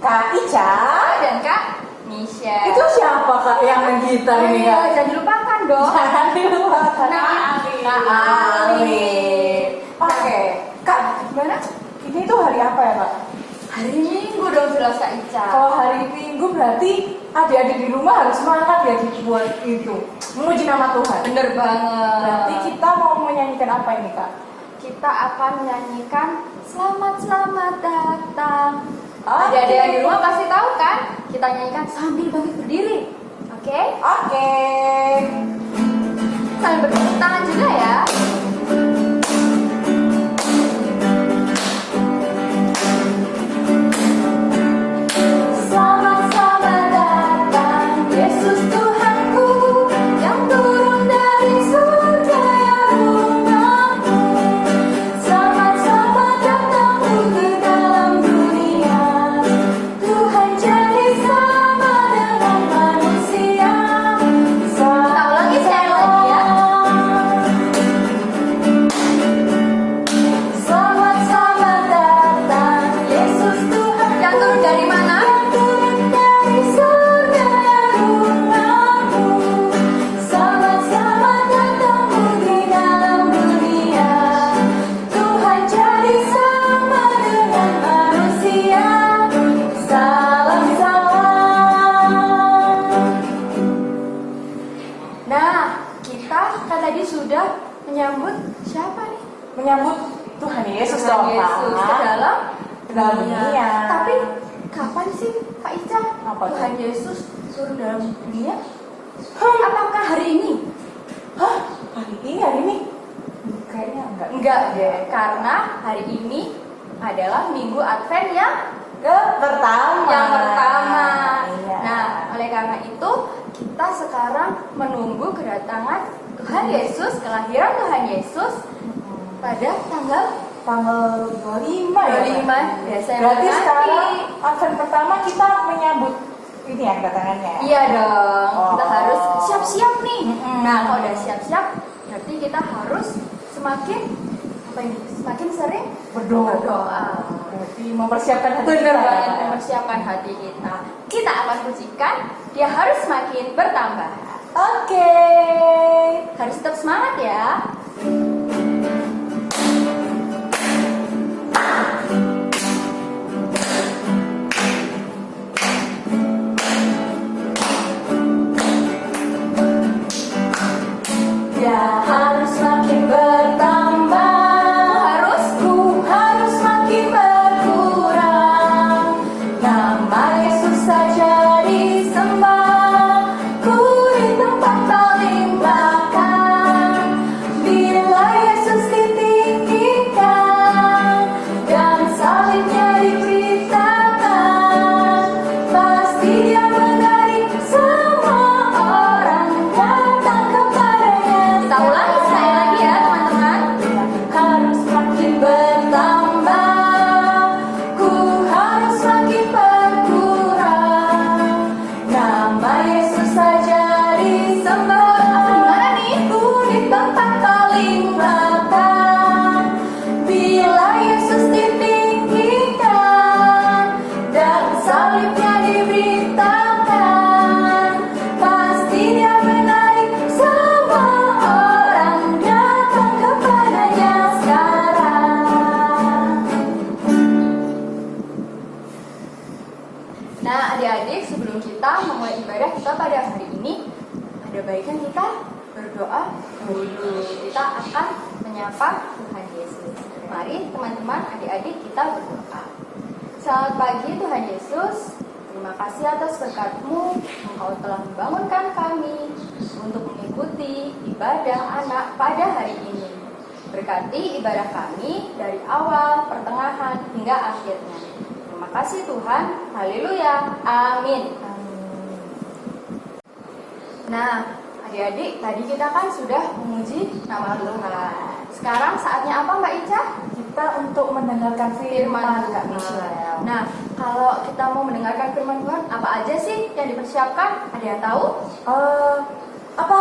Kak Ica dan Kak Michelle. Itu siapa Kak yang main gitar ini Kak? Jangan dilupakan dong. Jangan dilupakan. Ali. Oke, Kak, gimana? Ini tuh hari apa ya Kak? Hari Minggu dong jelas Kak Ica. Kalau hari Minggu berarti adik-adik di rumah harus semangat ya buat itu memuji nama Tuhan. Bener banget. Berarti kita mau menyanyikan apa ini Kak? Kita akan menyanyikan Selamat datang. Oke. Adik-adik yang di rumah pasti tahu kan? Kita nyanyikan sambil bangkit berdiri. Oke? Oke. Sambil bertepuk tangan juga ya. Selamat datang Yesus Tuhanku yang turun dari surga ya rumahku. Selamat datang ke dalam dunia. Tuhan jadi sama dengan manusia. Kita ulangi sekali lagi ya. Selamat datang Yesus Tuhan yang turun dari mana? Yang turun dari surga ya rumahku. Selamat datang di dalam dunia. Tuhan jadi sama dengan manusia. Salam. Nah, kita kan tadi sudah menyambut siapa nih? Menyambut Tuhan Yesus Tuhan dong Yesus ke Kak. dalam Dalam dunia. Tapi kapan sih Kak Ica Apa tuh? Tuhan Yesus turun dalam dunia? Apakah hari ini? Hah? Hari ini? Kayaknya enggak. Enggak deh, karena hari ini adalah Minggu Advent yang Pertama. Iya. Nah, oleh karena itu kita sekarang menunggu kedatangan Tuhan Yesus, kelahiran Tuhan Yesus pada tanggal tanggal 25 ya. 25 Desember. Berarti nanti. sekarang Advent pertama kita menyambut ini ya kedatangannya. Iya dong, kita Oh. harus siap-siap nih. Mm-mm. Nah, kalau udah siap-siap, berarti kita harus semakin semakin sering berdoa. Berarti mempersiapkan hati Bener kita. banget, mempersiapkan hati kita. Kita akan pujikan, dia harus semakin bertambah. Oke. Harus tetap semangat ya. Dia harus makin bertambah. Ku harus makin berkurang. Nama Yesus saja disembah. Ku di tempat paling belakang. Bila Yesus ditinggikan dan salibnya diberitakan, pasti dia menarik semua orang datang kepadanya. Kita ulangi sekali lagi ya teman-teman. Harus makin bertambah, ku harus makin berkurang. Nama Yesus saja disembah. Gimana nih? Ku di tempat paling belakang. Bila Yesus ditinggikan dan salibnya diberitakan, pasti dia menarik semua orang datang kepadanya sekarang. Nah, adik-adik, sebelum kita memulai ibadah kita pada hari ini, ada baiknya kita berdoa dulu. Kita akan menyapa Tuhan Yesus. Mari teman-teman, adik-adik, kita berdoa. Selamat pagi Tuhan Yesus. Terima kasih atas berkat-Mu. Engkau telah membangunkan kami untuk mengikuti ibadah anak pada hari ini. Berkati ibadah kami dari awal, pertengahan, hingga akhirnya. Terima kasih Tuhan. Haleluya. Amin. Nah, adik-adik, tadi kita kan sudah memuji nama Tuhan. Sekarang saatnya apa Mbak Ica? Kita untuk mendengarkan firman Kak Michelle. Nah, kalau kita mau mendengarkan firman Tuhan, apa aja sih yang dipersiapkan? Ada yang tahu? Apa?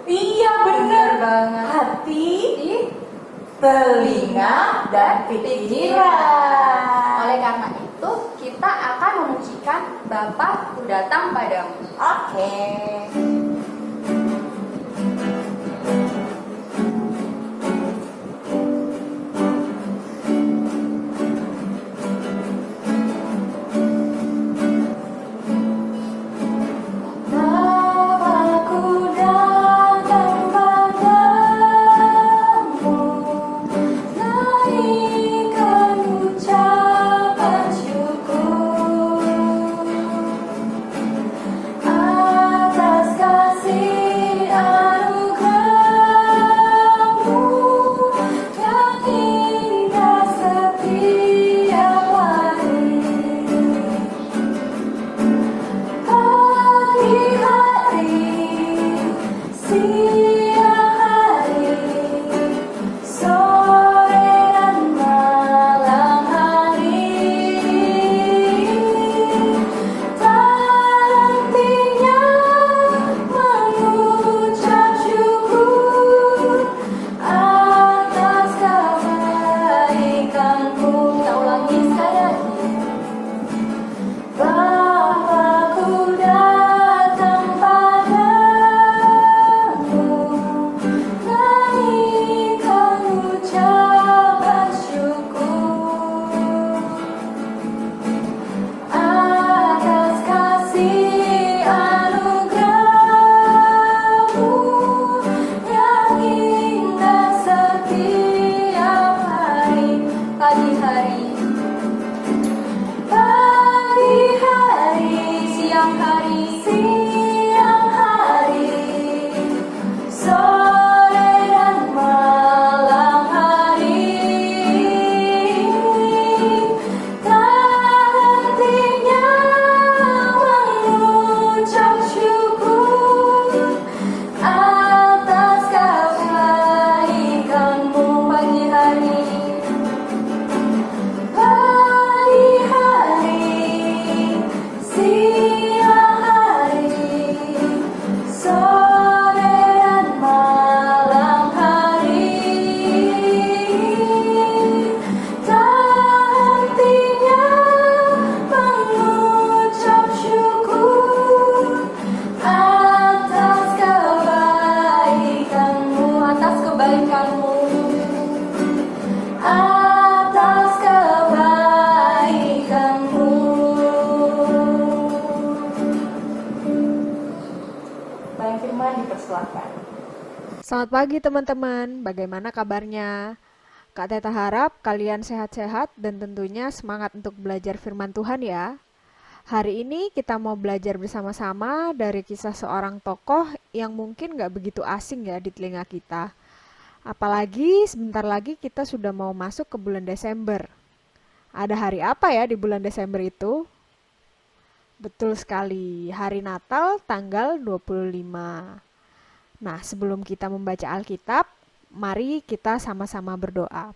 Iya bener banget. Hati, Di telinga, dan pikiran. Oleh karena itu, kita akan memujikan Bapa ku datang padamu. Oke. Bapa-Ku datang padamu, naikkan ucapan syukur atas kasih anugerah-Mu yang indah setiap hari. Pagi hari, siang hari, sore dan malam hari, tak hentinya mengucap syukur atas kebaikan-Mu. Kita ulangi sekali lagi. Bapa-Ku datang padamu, naikkan ucapan syukur atas kasih anugerah-Mu yang indah setiap hari. Pagi hari, Pagi hari, siang hari, siang hari, sore dan malam hari, tak hentinya mengucap syukur atas kebaikan-Mu. pagi hari, Pagi hari, siang hari, sore dan malam hari, tak hentinya mengucap syukur atas kebaikan-Mu, atas kebaikan-Mu. atas kebaikan-Mu. Bang Firman dipersilakan. Selamat pagi teman-teman, bagaimana kabarnya? Kak Teta harap kalian sehat-sehat dan tentunya semangat untuk belajar firman Tuhan ya. Hari ini kita mau belajar bersama-sama dari kisah seorang tokoh yang mungkin gak begitu asing ya di telinga kita. Apalagi sebentar lagi kita sudah mau masuk ke bulan Desember. Ada hari apa ya di bulan Desember itu? Betul sekali, hari Natal tanggal 25. Nah, sebelum kita membaca Alkitab, mari kita sama-sama berdoa.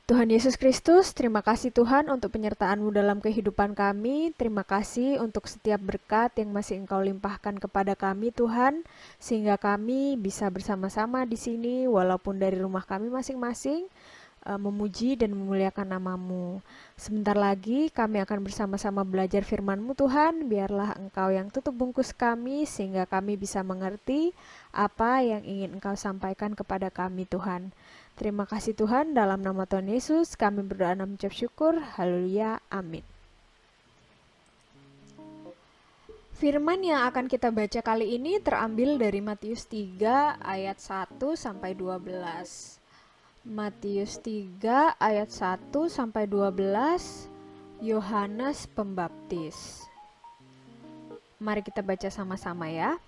Tuhan Yesus Kristus, terima kasih Tuhan untuk penyertaan-Mu dalam kehidupan kami. Terima kasih untuk setiap berkat yang masih Engkau limpahkan kepada kami Tuhan, sehingga kami bisa bersama-sama di sini walaupun dari rumah kami masing-masing, memuji dan memuliakan nama-Mu. Sebentar lagi kami akan bersama-sama belajar firman-Mu Tuhan, biarlah Engkau yang tutup bungkus kami sehingga kami bisa mengerti apa yang ingin Engkau sampaikan kepada kami Tuhan. Terima kasih Tuhan, dalam nama Tuhan Yesus kami berdoa dan mengucap syukur. Haleluya, amin. Firman yang akan kita baca kali ini terambil dari Matius 3 ayat 1 sampai 12. Matius 3 ayat 1 sampai 12, Yohanes Pembaptis. Mari kita baca sama-sama ya.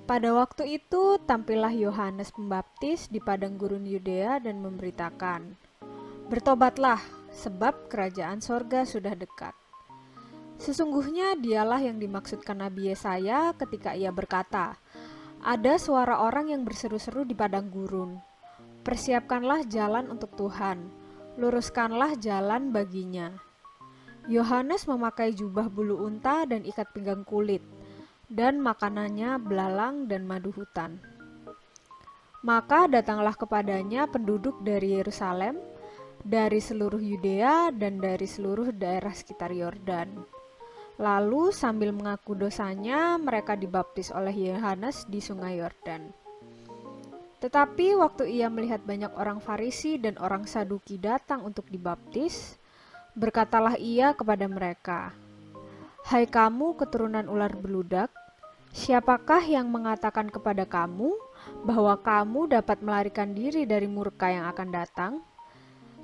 Pada waktu itu tampillah Yohanes Pembaptis di padang gurun Yudea dan memberitakan, "Bertobatlah, sebab kerajaan sorga sudah dekat." Sesungguhnya dialah yang dimaksudkan Nabi Yesaya ketika ia berkata, "Ada suara orang yang berseru-seru di padang gurun, persiapkanlah jalan untuk Tuhan, luruskanlah jalan baginya." Yohanes memakai jubah bulu unta dan ikat pinggang kulit, dan makanannya belalang dan madu hutan. Maka datanglah kepadanya penduduk dari Yerusalem, dari seluruh Yudea dan dari seluruh daerah sekitar Yordan. Lalu sambil mengaku dosanya, mereka dibaptis oleh Yohanes di sungai Yordan. Tetapi waktu ia melihat banyak orang Farisi dan orang Saduki datang untuk dibaptis, berkatalah ia kepada mereka, "Hai kamu keturunan ular beludak, siapakah yang mengatakan kepada kamu bahwa kamu dapat melarikan diri dari murka yang akan datang?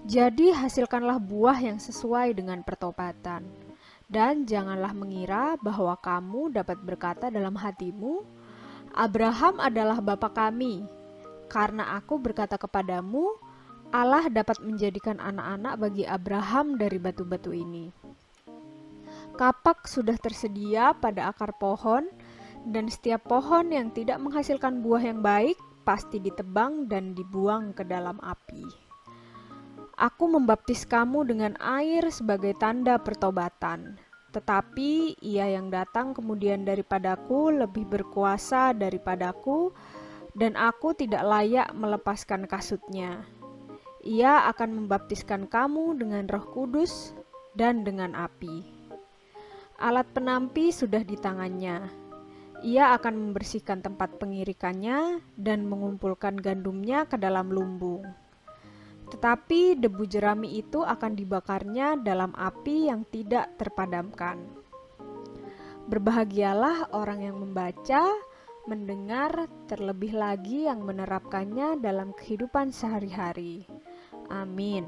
Jadi hasilkanlah buah yang sesuai dengan pertobatan. Dan janganlah mengira bahwa kamu dapat berkata dalam hatimu, Abraham adalah bapa kami. Karena aku berkata kepadamu, Allah dapat menjadikan anak-anak bagi Abraham dari batu-batu ini. Kapak sudah tersedia pada akar pohon, dan setiap pohon yang tidak menghasilkan buah yang baik pasti ditebang dan dibuang ke dalam api. Aku membaptis kamu dengan air sebagai tanda pertobatan, tetapi ia yang datang kemudian daripadaku lebih berkuasa daripadaku, dan aku tidak layak melepaskan kasutnya. Ia akan membaptiskan kamu dengan Roh Kudus dan dengan api. Alat penampi sudah di tangannya. Ia akan membersihkan tempat pengirikannya dan mengumpulkan gandumnya ke dalam lumbung. Tetapi debu jerami itu akan dibakarnya dalam api yang tidak terpadamkan. Berbahagialah orang yang membaca, mendengar, terlebih lagi yang menerapkannya dalam kehidupan sehari-hari. Amin.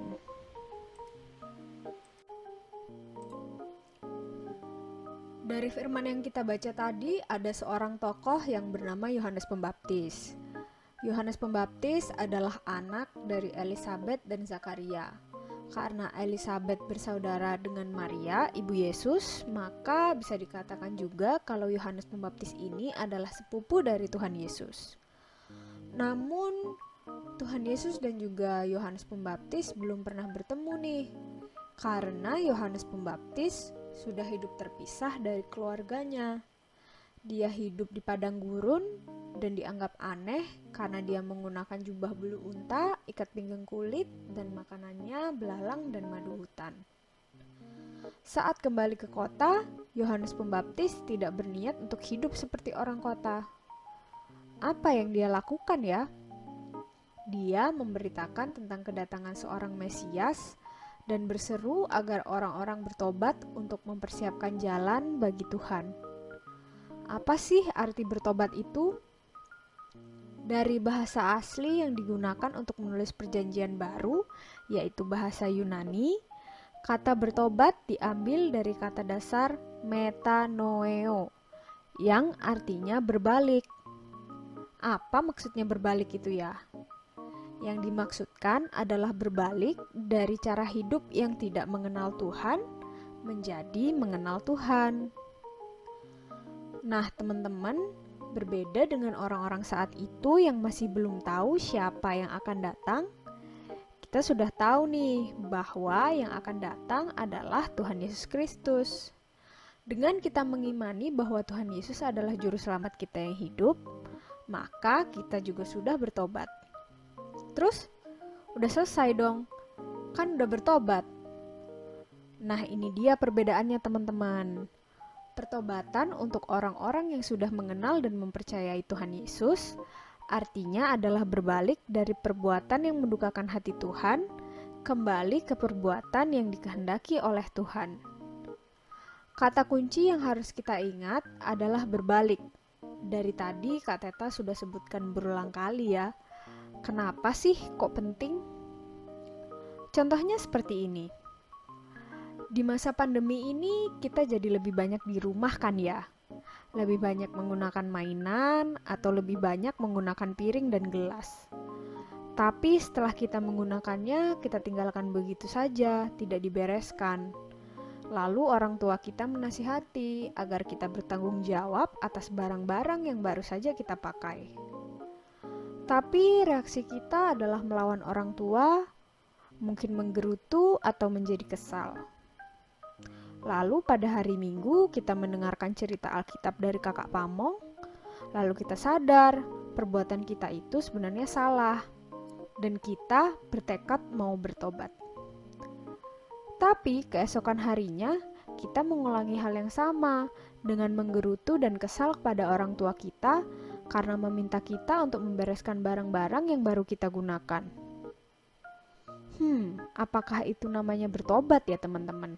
Dari firman yang kita baca tadi, ada seorang tokoh yang bernama Yohanes Pembaptis. Yohanes Pembaptis adalah anak dari Elisabet dan Zakaria. Karena Elisabet bersaudara dengan Maria, ibu Yesus, maka bisa dikatakan juga kalau Yohanes Pembaptis ini adalah sepupu dari Tuhan Yesus. Namun, Tuhan Yesus dan juga Yohanes Pembaptis belum pernah bertemu nih. Karena Yohanes Pembaptis sudah hidup terpisah dari keluarganya. Dia hidup di padang gurun dan dianggap aneh karena dia menggunakan jubah bulu unta, ikat pinggang kulit, dan makanannya belalang dan madu hutan. Saat kembali ke kota, Yohanes Pembaptis tidak berniat untuk hidup seperti orang kota. Apa yang dia lakukan ya? Dia memberitakan tentang kedatangan seorang Mesias dan berseru agar orang-orang bertobat untuk mempersiapkan jalan bagi Tuhan. Apa sih arti bertobat itu? Dari bahasa asli yang digunakan untuk menulis perjanjian baru, yaitu bahasa Yunani, kata bertobat diambil dari kata dasar metanoeo, yang artinya berbalik. Apa maksudnya berbalik itu ya? Yang dimaksudkan adalah berbalik dari cara hidup yang tidak mengenal Tuhan menjadi mengenal Tuhan. Nah, teman-teman, berbeda dengan orang-orang saat itu yang masih belum tahu siapa yang akan datang, kita sudah tahu nih bahwa yang akan datang adalah Tuhan Yesus Kristus. Dengan kita mengimani bahwa Tuhan Yesus adalah juru selamat kita yang hidup, maka kita juga sudah bertobat. Terus, udah selesai dong, kan udah bertobat. Nah, ini dia perbedaannya teman-teman. Pertobatan untuk orang-orang yang sudah mengenal dan mempercayai Tuhan Yesus, artinya adalah berbalik dari perbuatan yang mendukakan hati Tuhan, kembali ke perbuatan yang dikehendaki oleh Tuhan. Kata kunci yang harus kita ingat adalah berbalik. Dari tadi Kak Teta sudah sebutkan berulang kali ya. Kenapa sih kok penting? Contohnya seperti ini. Di masa pandemi ini kita jadi lebih banyak di rumah kan ya? Lebih banyak menggunakan mainan atau lebih banyak menggunakan piring dan gelas. Tapi setelah kita menggunakannya, kita tinggalkan begitu saja, tidak dibereskan. Lalu orang tua kita menasihati agar kita bertanggung jawab atas barang-barang yang baru saja kita pakai. Tapi reaksi kita adalah melawan orang tua, mungkin menggerutu atau menjadi kesal. Lalu pada hari Minggu kita mendengarkan cerita Alkitab dari Kakak Pamong, lalu kita sadar perbuatan kita itu sebenarnya salah, dan kita bertekad mau bertobat. Tapi keesokan harinya, kita mengulangi hal yang sama dengan menggerutu dan kesal kepada orang tua kita karena meminta kita untuk membereskan barang-barang yang baru kita gunakan. Apakah itu namanya bertobat ya teman-teman?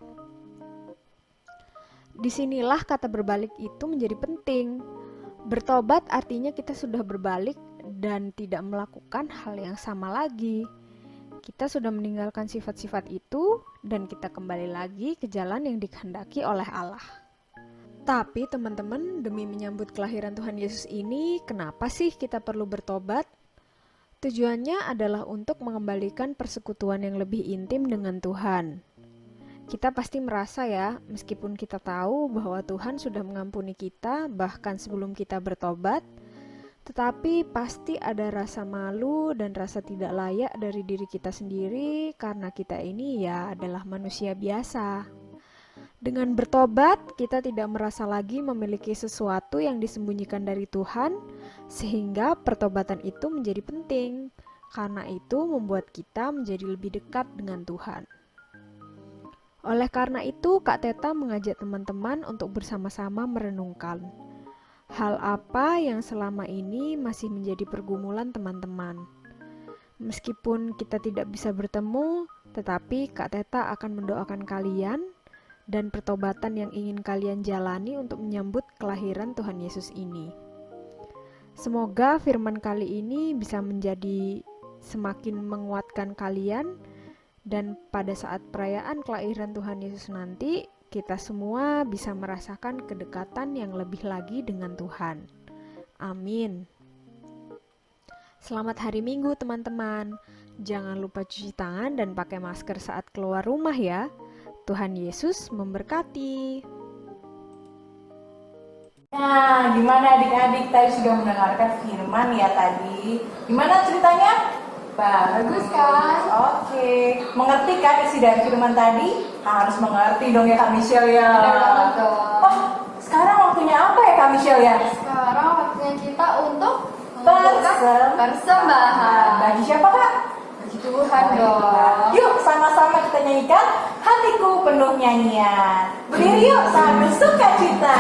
Disinilah kata berbalik itu menjadi penting. Bertobat artinya kita sudah berbalik dan tidak melakukan hal yang sama lagi. Kita sudah meninggalkan sifat-sifat itu dan kita kembali lagi ke jalan yang dikehendaki oleh Allah. Tapi teman-teman, demi menyambut kelahiran Tuhan Yesus ini, kenapa sih kita perlu bertobat? Tujuannya adalah untuk mengembalikan persekutuan yang lebih intim dengan Tuhan. Kita pasti merasa ya, meskipun kita tahu bahwa Tuhan sudah mengampuni kita bahkan sebelum kita bertobat, tetapi pasti ada rasa malu dan rasa tidak layak dari diri kita sendiri karena kita ini ya adalah manusia biasa. Dengan bertobat, kita tidak merasa lagi memiliki sesuatu yang disembunyikan dari Tuhan, sehingga pertobatan itu menjadi penting. Karena itu membuat kita menjadi lebih dekat dengan Tuhan. Oleh karena itu, Kak Teta mengajak teman-teman untuk bersama-sama merenungkan hal apa yang selama ini masih menjadi pergumulan teman-teman. Meskipun kita tidak bisa bertemu, tetapi Kak Teta akan mendoakan kalian dan pertobatan yang ingin kalian jalani untuk menyambut kelahiran Tuhan Yesus ini. Semoga firman kali ini bisa menjadi semakin menguatkan kalian, dan pada saat perayaan kelahiran Tuhan Yesus nanti, kita semua bisa merasakan kedekatan yang lebih lagi dengan Tuhan. Amin. Selamat hari Minggu teman-teman. Jangan lupa cuci tangan dan pakai masker saat keluar rumah ya. Tuhan Yesus memberkati. Nah, gimana adik-adik tadi sudah mendengarkan firman ya tadi? Gimana ceritanya? Bagus kan? Oke. Mengerti kan isi dari firman tadi? Harus mengerti dong ya Kak Michelle ya. Benar banget dong. Oh, sekarang waktunya apa ya Kak Michelle ya? Sekarang waktunya kita untuk persembahan. Bagi siapa Kak? Bagi Tuhan dong. Yuk sama-sama kita nyanyikan Hatiku Penuh Nyanyian. Berdiri yuk sambil sukacita.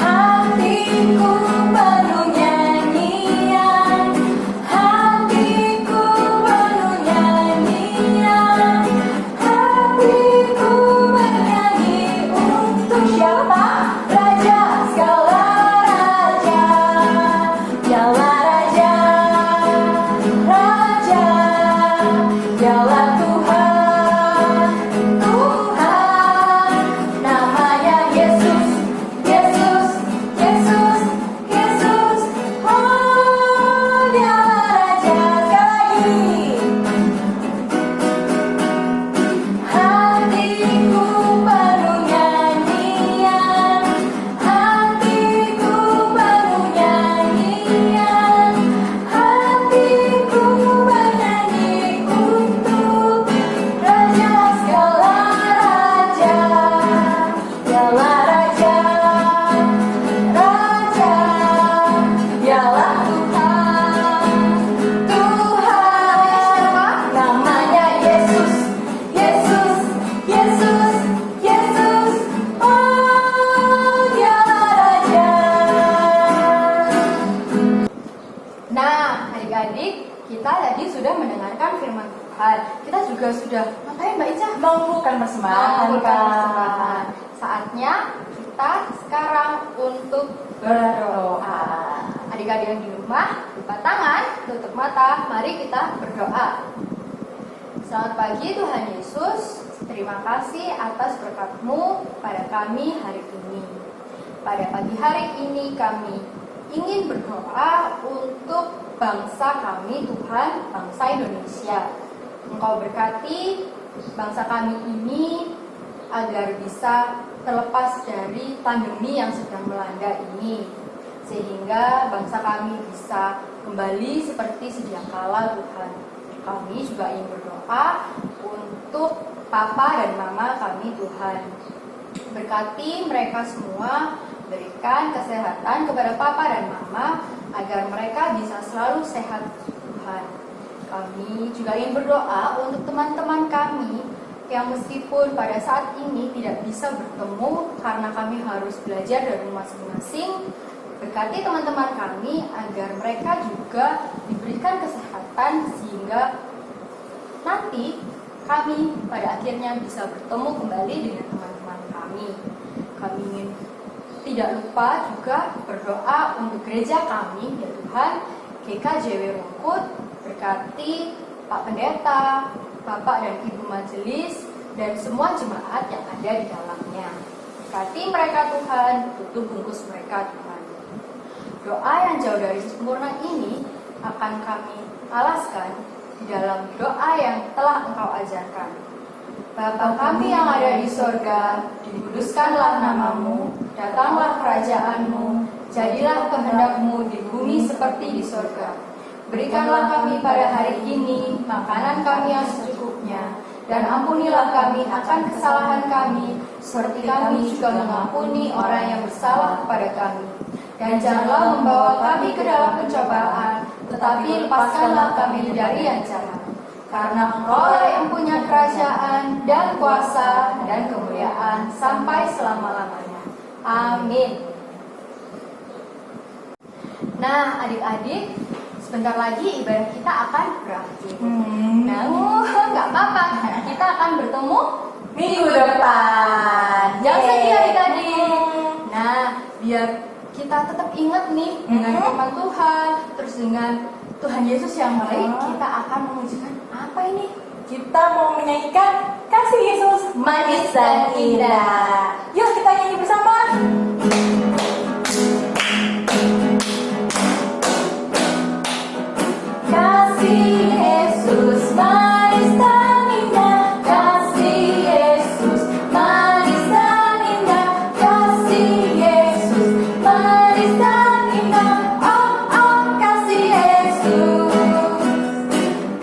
Hatiku penuh nyanyian, hatiku penuh nyanyian, hatiku bernyanyi untuk siapa? Raja segala raja, Dialah raja, raja, Dialah Tuhan, Tuhan, namanya Yesus, Yesus, Yesus, Yesus, oh Dialah raja. Sekali lagi. Hatiku penuh nyanyian, hatiku penuh nyanyian, hatiku bernyanyi untuk Raja segala raja, Dialah raja, raja, Dialah Tuhan, Tuhan, namanya Yesus, Yesus, Yesus, Yesus, oh Dialah raja. Nah, adik-adik, kita tadi sudah mendengarkan firman Tuhan. Kita juga sudah ngapain Mbak Ica? Mengumpulkan persembahan, Mengumpulkan Kak. persembahan. Saatnya kita sekarang untuk Berdoa. adik-adik yang di rumah, buka tangan, tutup mata, mari kita berdoa. Selamat pagi Tuhan Yesus, terima kasih atas berkat-Mu pada kami hari ini. Pada pagi hari ini kami ingin berdoa untuk bangsa kami Tuhan, bangsa Indonesia. Engkau berkati bangsa kami ini agar bisa terlepas dari pandemi yang sedang melanda ini, sehingga bangsa kami bisa kembali seperti sedia kala Tuhan. Kami juga ingin berdoa untuk Papa dan Mama kami Tuhan. Berkati mereka semua, berikan kesehatan kepada Papa dan Mama agar mereka bisa selalu sehat Tuhan. Kami juga ingin berdoa untuk teman-teman kami yang meskipun pada saat ini tidak bisa bertemu karena kami harus belajar dari rumah masing-masing. Berkati teman-teman kami agar mereka juga diberikan kesehatan sehingga nanti kami pada akhirnya bisa bertemu kembali dengan teman-teman kami. Kami ingin tidak lupa juga berdoa untuk gereja kami, ya Tuhan, GKJW Rungkut, berkati Pak Pendeta, Bapak dan Ibu Majelis, dan semua jemaat yang ada di dalamnya. Berkati mereka Tuhan, tutup bungkus mereka Tuhan. Doa yang jauh dari sempurna ini akan kami alaskan di dalam doa yang telah Engkau ajarkan. Bapa kami yang ada di sorga, dikuduskanlah namamu, datanglah kerajaanmu, jadilah kehendak-Mu di bumi seperti di sorga. Berikanlah kami pada hari ini makanan kami yang secukupnya, dan ampunilah kami akan kesalahan kami, seperti kami juga mengampuni orang yang bersalah kepada kami. Dan janganlah membawa kami ke dalam pencobaan, tetapi lepaskanlah kami dari yang jahat. Karena Engkau yang punya kerajaan dan kuasa dan kemuliaan sampai selama-lamanya. Amin. Nah, adik-adik, sebentar lagi ibadah kita akan berakhir. Namun, nggak apa-apa, kita akan bertemu Minggu depan. Jangan sedih adik-adik. Nah, biar kita tetap ingat nih dengan firman Tuhan, terus dengan Tuhan Yesus yang baik, kita akan mengujikan apa ini? Kita mau menyanyikan Kasih Yesus Manis dan indah. Yuk kita nyanyi bersama. Kasih Yesus manis dan indah, kasih Yesus manis dan indah, kasih Yesus manis dan indah. Oh oh kasih Yesus,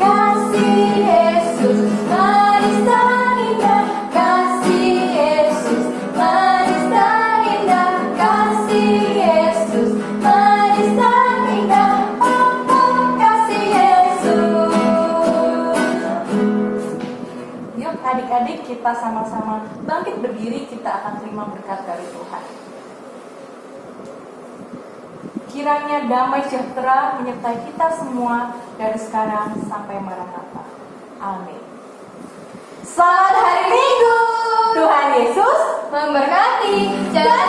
kasih Yesus manis dan indah, kasih Yesus manis dan indah, kasih Yesus manis dan indah. Oh oh kasih Yesus. Yuk adik-adik kita sama-sama bangkit berdiri, kita akan terima berkat dari Tuhan. Kiranya damai sejahtera menyertai kita semua dari sekarang sampai Maranatha. Amin. Selamat hari Minggu. Tuhan Yesus Memberkati. Jalan